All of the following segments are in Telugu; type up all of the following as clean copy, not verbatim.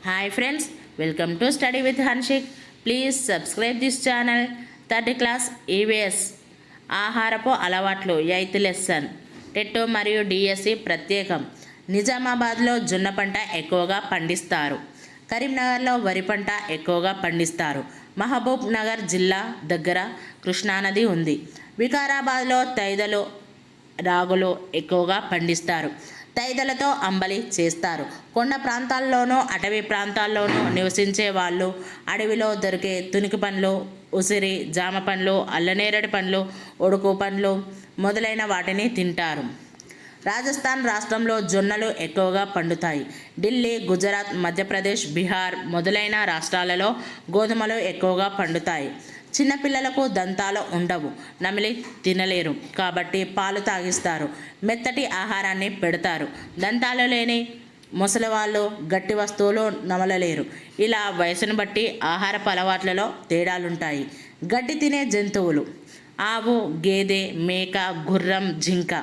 Hi friends, welcome to Study with Hanshik. Please subscribe this channel. Third class EVS ఆహారపు అలవాట్లు 8th లెసన్ టెట్ మరియు డిఎస్సి ప్రత్యేకం. నిజామాబాద్లో జొన్న పంట ఎక్కువగా పండిస్తారు. కరీంనగర్లో వరి పంట ఎక్కువగా పండిస్తారు. మహబూబ్ నగర్ జిల్లా దగ్గర కృష్ణానది ఉంది. వికారాబాద్లో తైదలు రాగులు ఎక్కువగా పండిస్తారు. తైదలతో అంబలి చేస్తారు. కొండ ప్రాంతాల్లోనూ అటవీ ప్రాంతాల్లోనూ నివసించే వాళ్ళు అడవిలో దొరికే తునికి పండ్లు, ఉసిరి, జామ పండ్లు, అల్లనేరేడు పండ్లు, ఉడుకు పండ్లు మొదలైన వాటిని తింటారు. రాజస్థాన్ రాష్ట్రంలో జొన్నలు ఎక్కువగా పండుతాయి. ఢిల్లీ, గుజరాత్, మధ్యప్రదేశ్, బీహార్ మొదలైన రాష్ట్రాలలో గోధుమలు ఎక్కువగా పండుతాయి. చిన్నపిల్లలకు దంతాలు ఉండవు, నమిలి తినలేరు కాబట్టి పాలు తాగిస్తారు. మెత్తటి ఆహారాన్ని పెడతారు. దంతాలు లేని ముసలివాళ్ళు గట్టి వస్తువులు నమలలేరు. ఇలా వయసును బట్టి ఆహారపు అలవాట్లలో తేడాలుంటాయి. గడ్డి తినే జంతువులు ఆవు, గేదె, మేక, గుర్రం, జింక.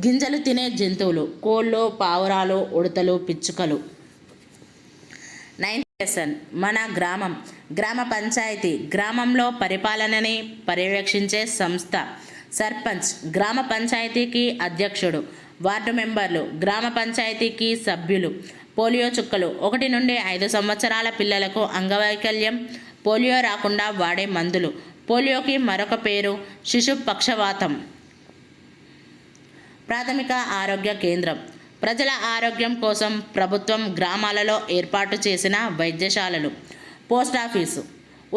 గింజలు తినే జంతువులు కోళ్ళు, పావురాలు, ఉడతలు, పిచ్చుకలు. 9th లెసన్ మన గ్రామం. గ్రామ పంచాయతీ గ్రామంలో పరిపాలనని పర్యవేక్షించే సంస్థ. సర్పంచ్ గ్రామ పంచాయతీకి అధ్యక్షుడు. వార్డు మెంబర్లు గ్రామ పంచాయతీకి సభ్యులు. పోలియో చుక్కలు 1 నుండి 5 సంవత్సరాల పిల్లలకు అంగవైకల్యం, పోలియో రాకుండా వాడే మందులు. పోలియోకి మరొక పేరు శిశు పక్షవాతం. ప్రాథమిక ఆరోగ్య కేంద్రం ప్రజల ఆరోగ్యం కోసం ప్రభుత్వం గ్రామాలలో ఏర్పాటు చేసిన వైద్యశాలలు. పోస్టాఫీసు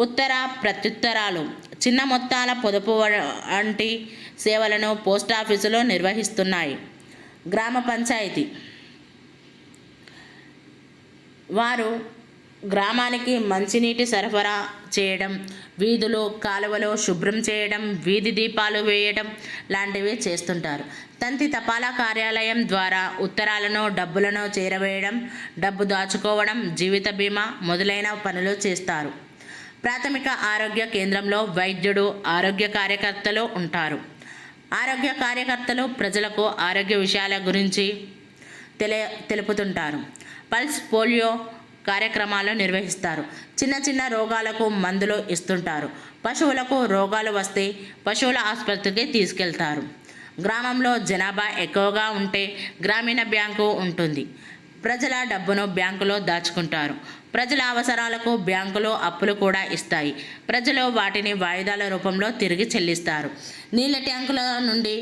ఉత్తర ప్రత్యుత్తరాలు, చిన్న మొత్తాల పొదుపు వంటి సేవలను పోస్టాఫీసులో నిర్వహిస్తున్నాయి. గ్రామ పంచాయతీ వారు గ్రామానికి మంచినీటి సరఫరా చేయడం, వీధులు, కాలువలు శుభ్రం చేయడం, వీధి దీపాలు వేయడం లాంటివి చేస్తుంటారు. తంతి తపాలా కార్యాలయం ద్వారా ఉత్తరాలను, డబ్బులను చేరవేయడం, డబ్బు దాచుకోవడం, జీవిత బీమా మొదలైన పనులు చేస్తారు. ప్రాథమిక ఆరోగ్య కేంద్రంలో వైద్యుడు, ఆరోగ్య కార్యకర్తలు ఉంటారు. ఆరోగ్య కార్యకర్తలు ప్రజలకు ఆరోగ్య విషయాల గురించి తెలుపుతుంటారు. పల్స్ పోలియో కార్యక్రమాలు నిర్వహిస్తారు. చిన్న చిన్న రోగాలకు మందులు ఇస్తుంటారు. పశువులకు రోగాలు వస్తే పశువుల ఆసుపత్రికి తీసుకెళ్తారు. గ్రామంలో జనాభా ఎక్కువగా ఉంటే గ్రామీణ బ్యాంకు ఉంటుంది. ప్రజల డబ్బును బ్యాంకులో దాచుకుంటారు. ప్రజల అవసరాలకు బ్యాంకులు అప్పులు కూడా ఇస్తాయి. ప్రజలు వాటిని వాయిదాల రూపంలో తిరిగి చెల్లిస్తారు. నీళ్ళ ట్యాంకుల నుండి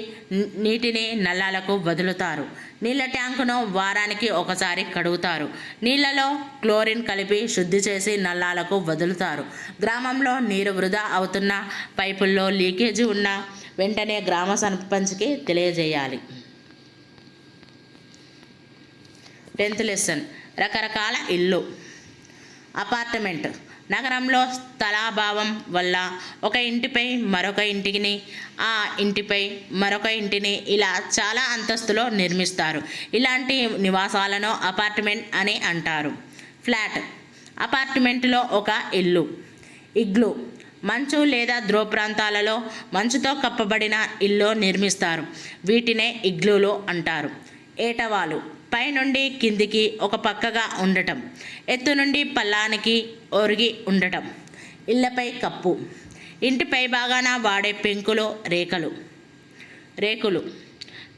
నీటిని నల్లాలకు వదులుతారు. నీళ్ళ ట్యాంకును వారానికి ఒకసారి కడుగుతారు. నీళ్లలో క్లోరిన్ కలిపి శుద్ధి చేసి నల్లాలకు వదులుతారు. గ్రామంలో నీరు వృధా అవుతున్న, పైపుల్లో లీకేజీ ఉన్న వెంటనే గ్రామ సర్పంచ్కి తెలియజేయాలి. 10th లెసన్ రకరకాల ఇల్లు. అపార్ట్మెంట్ నగరంలో స్థలాభావం వల్ల ఒక ఇంటిపై మరొక ఇంటిని, ఆ ఇంటిపై మరొక ఇంటిని ఇలా చాలా అంతస్తులో నిర్మిస్తారు. ఇలాంటి నివాసాలను అపార్ట్మెంట్ అని అంటారు. ఫ్లాట్ అపార్ట్మెంట్లో ఒక ఇల్లు. ఇగ్లూ మంచు లేదా ధ్రువ ప్రాంతాలలో మంచుతో కప్పబడిన ఇల్లు నిర్మిస్తారు. వీటినే ఇగ్లూలు అంటారు. ఏటవాలు పైనుండి కిందికి ఒక పక్కగా ఉండటం, ఎత్తు నుండి పల్లానికి ఒరిగి ఉండటం. ఇళ్లపై కప్పు ఇంటి పై భాగాన వాడే పెంకులు, రేకులు.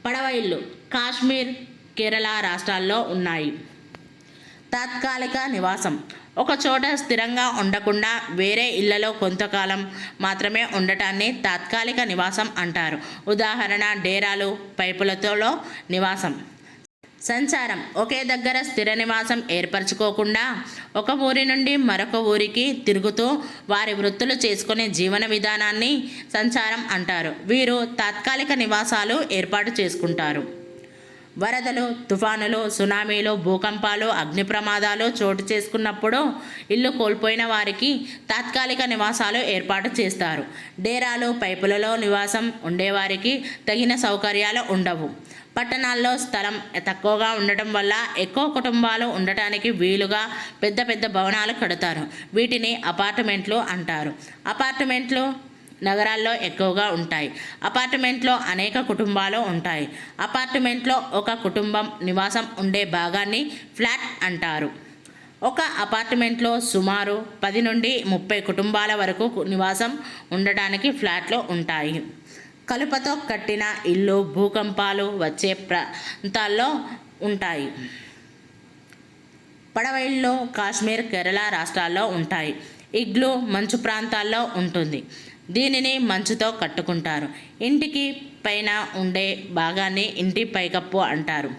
పడవ ఇల్లు కాశ్మీర్, కేరళ రాష్ట్రాల్లో ఉన్నాయి. తాత్కాలిక నివాసం ఒక చోట స్థిరంగా ఉండకుండా వేరే ఇళ్లలో కొంతకాలం మాత్రమే ఉండటాన్ని తాత్కాలిక నివాసం అంటారు. ఉదాహరణ డేరాలు, పైపులతో నివాసం. సంచారం ఒకే దగ్గర స్థిర నివాసం ఏర్పరచుకోకుండా ఒక ఊరి నుండి మరొక ఊరికి తిరుగుతూ వారి వృత్తులు చేసుకునే జీవన విధానాన్ని సంచారం అంటారు. వీరు తాత్కాలిక నివాసాలు ఏర్పాటు చేసుకుంటారు. వరదలు, తుఫానులు, సునామీలు, భూకంపాలు, అగ్ని ప్రమాదాలు చోటు చేసుకున్నప్పుడు ఇల్లు కోల్పోయిన వారికి తాత్కాలిక నివాసాలు ఏర్పాటు చేస్తారు. డేరాలు, పైపులలో నివాసం ఉండేవారికి తగిన సౌకర్యాలు ఉండవు. పట్టణాల్లో స్థలం తక్కువగా ఉండటం వల్ల ఎక్కువ కుటుంబాలు ఉండటానికి వీలుగా పెద్ద పెద్ద భవనాలు కడతారు. వీటిని అపార్ట్మెంట్లు అంటారు. అపార్ట్మెంట్లు నగరాల్లో ఎక్కువగా ఉంటాయి. అపార్ట్మెంట్లో అనేక కుటుంబాలు ఉంటాయి. అపార్ట్మెంట్లో ఒక కుటుంబం నివాసం ఉండే భాగాన్ని ఫ్లాట్ అంటారు. ఒక అపార్ట్మెంట్లో సుమారు 10 నుండి 30 కుటుంబాల వరకు నివాసం ఉండడానికి ఫ్లాట్లు ఉంటాయి. కలుపతో కట్టిన ఇల్లు భూకంపాలు వచ్చే ప్రాంతాల్లో ఉంటాయి. పడవ ఇళ్ళు కాశ్మీర్, కేరళ రాష్ట్రాల్లో ఉంటాయి. ఇగ్లు మంచు ప్రాంతాల్లో ఉంటుంది. దీనిని మంచుతో కట్టుకుంటారు. ఇంటికి పైన ఉండే భాగాన్ని ఇంటి పైకప్పు అంటారు.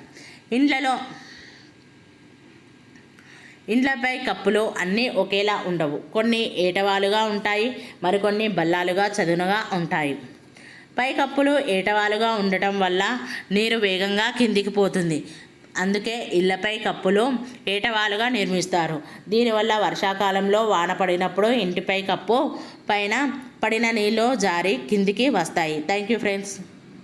ఇండ్లపై కప్పులు అన్నీ ఒకేలా ఉండవు. కొన్ని ఏటవాలుగా ఉంటాయి, మరికొన్ని బల్లాలుగా చదునుగా ఉంటాయి. పైకప్పులు ఏటవాలుగా ఉండటం వల్ల నీరు వేగంగా కిందికి పోతుంది. అందుకే ఇళ్లపై కప్పులు ఏటవాలుగా నిర్మిస్తారు. దీనివల్ల వర్షాకాలంలో వాన పడినప్పుడు ఇంటిపై కప్పు పైన పడిన నీళ్ళు జారి కిందికి వస్తాయి. Thank you friends.